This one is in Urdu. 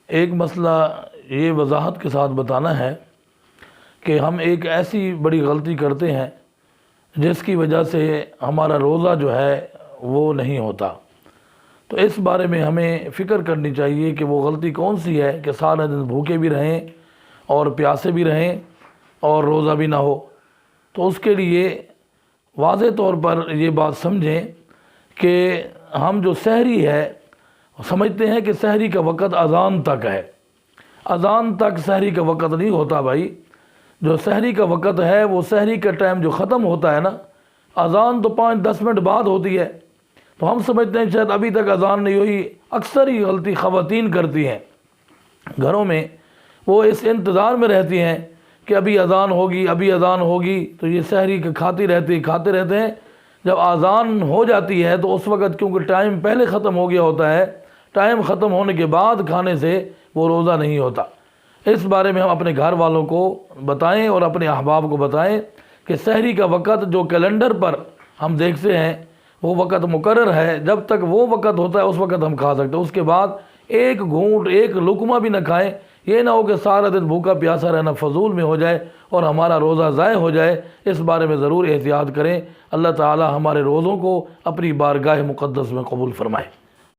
ایک مسئلہ یہ وضاحت کے ساتھ بتانا ہے کہ ہم ایک ایسی بڑی غلطی کرتے ہیں جس کی وجہ سے ہمارا روزہ جو ہے وہ نہیں ہوتا۔ تو اس بارے میں ہمیں فکر کرنی چاہیے کہ وہ غلطی کون سی ہے کہ سارا دن بھوکے بھی رہیں اور پیاسے بھی رہیں اور روزہ بھی نہ ہو۔ تو اس کے لیے واضح طور پر یہ بات سمجھیں کہ ہم جو سحری ہے سمجھتے ہیں کہ سحری کا وقت اذان تک ہے۔ اذان تک سحری کا وقت نہیں ہوتا بھائی۔ جو سحری کا وقت ہے وہ سحری کا ٹائم جو ختم ہوتا ہے نا، اذان تو 5-10 منٹ بعد ہوتی ہے، تو ہم سمجھتے ہیں شاید ابھی تک اذان نہیں ہوئی۔ اکثر ہی غلطی خواتین کرتی ہیں گھروں میں، وہ اس انتظار میں رہتی ہیں کہ ابھی اذان ہوگی ابھی اذان ہوگی، تو یہ سحری کھاتے رہتے ہیں۔ جب اذان ہو جاتی ہے تو اس وقت کیونکہ ٹائم پہلے ختم ہو گیا ہوتا ہے، ٹائم ختم ہونے کے بعد کھانے سے وہ روزہ نہیں ہوتا۔ اس بارے میں ہم اپنے گھر والوں کو بتائیں اور اپنے احباب کو بتائیں کہ سحری کا وقت جو کیلنڈر پر ہم دیکھتے ہیں وہ وقت مقرر ہے، جب تک وہ وقت ہوتا ہے اس وقت ہم کھا سکتے ہیں، اس کے بعد ایک گھونٹ ایک لقمہ بھی نہ کھائیں۔ یہ نہ ہو کہ سارا دن بھوکا پیاسا رہنا فضول میں ہو جائے اور ہمارا روزہ ضائع ہو جائے۔ اس بارے میں ضرور احتیاط کریں۔ اللہ تعالی ہمارے روزوں کو اپنی بارگاہ مقدس میں قبول فرمائے۔